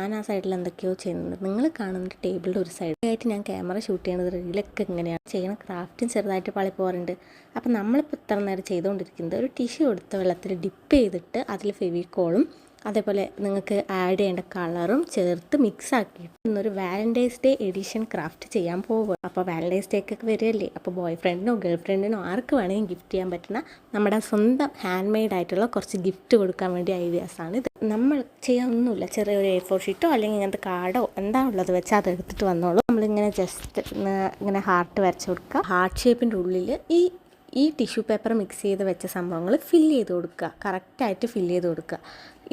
ഞാൻ ആ സൈഡിൽ എന്തൊക്കെയോ ചെയ്യുന്നുണ്ട്. നിങ്ങൾ കാണുന്ന ടേബിളിൻ്റെ ഒരു സൈഡിലായിട്ട് ഞാൻ ക്യാമറ ഷൂട്ട് ചെയ്യണത് റീലൊക്കെ ഇങ്ങനെയാണ് ചെയ്യണം. ക്രാഫ്റ്റും ചെറുതായിട്ട് പാളി പോകാറുണ്ട്. അപ്പം നമ്മളിപ്പോൾ ഇത്ര നേരം ചെയ്തുകൊണ്ടിരിക്കുന്നത് ഒരു ടിഷ്യൂ എടുത്ത വെള്ളത്തിൽ ഡിപ്പ് ചെയ്തിട്ട് അതിൽ ഫെവിക്കോളും അതേപോലെ നിങ്ങൾക്ക് ആഡ് ചെയ്യേണ്ട കളറും ചേർത്ത് മിക്സ് ആക്കിയിട്ട് ഇന്നൊരു വാലൻറ്റൈൻസ് ഡേ എഡിഷൻ ക്രാഫ്റ്റ് ചെയ്യാൻ പോകുക. അപ്പോൾ വാലൻറ്റൈൻസ് ഡേ ഒക്കെ വരികയല്ലേ, അപ്പോൾ ബോയ് ഫ്രണ്ടിനോ ഗേൾ ഫ്രണ്ടിനോ ആർക്ക് വേണമെങ്കിൽ ഗിഫ്റ്റ് ചെയ്യാൻ പറ്റുന്ന നമ്മുടെ സ്വന്തം ഹാൻഡ് മെയ്ഡ് ആയിട്ടുള്ള കുറച്ച് ഗിഫ്റ്റ് കൊടുക്കാൻ വേണ്ടി ഐഡിയാസാണ് ഇത്. നമ്മൾ ചെയ്യാനൊന്നുമില്ല, ചെറിയൊരു A4 ഷീറ്റോ അല്ലെങ്കിൽ ഇങ്ങനത്തെ കാർഡോ എന്താ ഉള്ളത് വെച്ചാൽ അത് എടുത്തിട്ട് വന്നോളൂ. നമ്മളിങ്ങനെ ജസ്റ്റ് ഇങ്ങനെ ഹാർട്ട് വരച്ച് കൊടുക്കുക. ഹാർട്ട് ഷേപ്പിൻ്റെ ഉള്ളിൽ ഈ ടിഷ്യൂ പേപ്പർ മിക്സ് ചെയ്ത് വെച്ച സംഭവങ്ങൾ ഫില്ല് ചെയ്ത് കൊടുക്കുക, കറക്റ്റായിട്ട് ഫില്ല് ചെയ്ത് കൊടുക്കുക.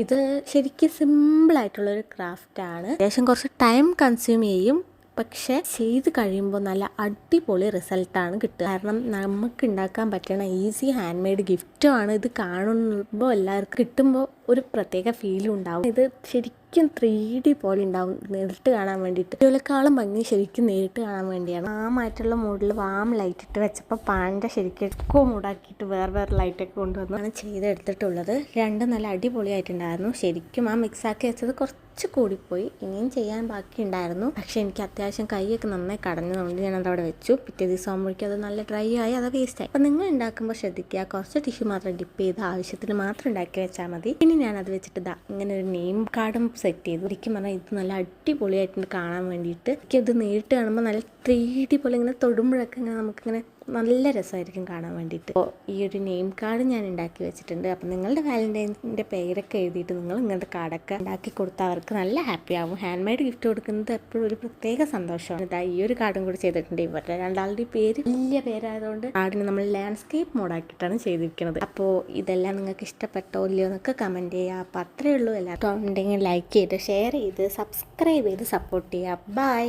ഇത് ശരിക്കും സിമ്പിളായിട്ടുള്ളൊരു ക്രാഫ്റ്റാണ്. അത്യാവശ്യം കുറച്ച് ടൈം കൺസ്യൂം ചെയ്യും, പക്ഷേ ചെയ്ത് കഴിയുമ്പോൾ നല്ല അടിപൊളി റിസൾട്ടാണ് കിട്ടുക. കാരണം നമുക്ക് ഉണ്ടാക്കാൻ പറ്റുന്ന ഈസി ഹാൻഡ് മെയ്ഡ് ഗിഫ്റ്റുമാണ്. ഇത് കാണുമ്പോൾ എല്ലാവർക്കും കിട്ടുമ്പോൾ ഒരു പ്രത്യേക ഫീലും ഉണ്ടാവും. ഇത് ശരിക്കും 3D പോലെ ഉണ്ടാവും നേരിട്ട് കാണാൻ വേണ്ടിയിട്ട്. ഇതിനേക്കാളും ഭംഗി ശരിക്കും നേരിട്ട് കാണാൻ വേണ്ടിയാണ്. വാമായിട്ടുള്ള മൂഡിൽ വാം ലൈറ്റ് ഇട്ട് വെച്ചപ്പോൾ പാൻ്റെ ശരിക്കും എക്കോ മൂടാക്കിയിട്ട് വേറെ ലൈറ്റൊക്കെ കൊണ്ടുവന്നാണ് ചെയ്തെടുത്തിട്ടുള്ളത്. രണ്ടും നല്ല അടിപൊളിയായിട്ടുണ്ടായിരുന്നു. ശരിക്കും ആ മിക്സാക്കി വെച്ചത് കുറച്ച് കൂടിപ്പോയി, ഇനിയും ചെയ്യാൻ ബാക്കി ഉണ്ടായിരുന്നു. പക്ഷേ എനിക്ക് അത്യാവശ്യം കൈയൊക്കെ നന്നായി കടഞ്ഞതുകൊണ്ട് ഞാൻ അതവിടെ വെച്ചു. പിറ്റേ ദിവസം ആകുമ്പോഴേക്കും അത് നല്ല ഡ്രൈ ആയി, അത് വേസ്റ്റായി. അപ്പോൾ നിങ്ങൾ ഉണ്ടാക്കുമ്പോൾ ശ്രദ്ധിക്കുക, കുറച്ച് ടിഷ്യൂ മാത്രം ഡിപ്പ് ചെയ്ത് ആവശ്യത്തിന് മാത്രം ഉണ്ടാക്കി വെച്ചാൽ മതി. ഇനി ഞാനത് വെച്ചിട്ട് ഇങ്ങനെ ഒരു നെയിം കാർഡും സെറ്റ് ചെയ്തു. ശരിക്കും പറഞ്ഞാൽ ഇത് നല്ല അടിപൊളിയായിട്ടുണ്ട് കാണാൻ വേണ്ടിയിട്ട്. ഇത് നേരിട്ട് കാണുമ്പോൾ നല്ല 3D പോലെ ഇങ്ങനെ തൊടുമ്പോഴൊക്കെ ഇങ്ങനെ നമുക്കിങ്ങനെ നല്ല രസമായിരിക്കും കാണാൻ വേണ്ടിയിട്ട്. അപ്പോൾ ഈ ഒരു നെയിം കാർഡ് ഞാൻ ഉണ്ടാക്കി വെച്ചിട്ടുണ്ട്. അപ്പം നിങ്ങളുടെ വാലൻറ്റൈൻസിൻ്റെ പേരൊക്കെ എഴുതിയിട്ട് നിങ്ങൾ ഇങ്ങനത്തെ കാർഡൊക്കെ ഉണ്ടാക്കി കൊടുത്താൽ അവർക്ക് നല്ല ഹാപ്പി ആവും. ഹാൻഡ് മെയ്ഡ് ഗിഫ്റ്റ് കൊടുക്കുന്നത് എപ്പോഴും ഒരു പ്രത്യേക സന്തോഷമാണ്. ഇതാ ഈ ഒരു കാർഡും കൂടി ചെയ്തിട്ടുണ്ട്. ഇവരുടെ രണ്ടാളുടെ പേര് വലിയ പേരായതുകൊണ്ട് കാർഡിന് നമ്മൾ ലാൻഡ്സ്കേപ്പ് മോഡാക്കിയിട്ടാണ് ചെയ്തിരിക്കുന്നത്. അപ്പോൾ ഇതെല്ലാം നിങ്ങൾക്ക് ഇഷ്ടപ്പെട്ടോ ഇല്ലയോ എന്നൊക്കെ കമൻറ്റ് ചെയ്യുക. അപ്പോൾ അത്രയേ ഉള്ളൂ. എല്ലാവർക്കും ഉണ്ടെങ്കിൽ ലൈക്ക് ചെയ്ത് ഷെയർ ചെയ്ത് സബ്സ്ക്രൈബ് ചെയ്ത് സപ്പോർട്ട് ചെയ്യുക. ബൈ.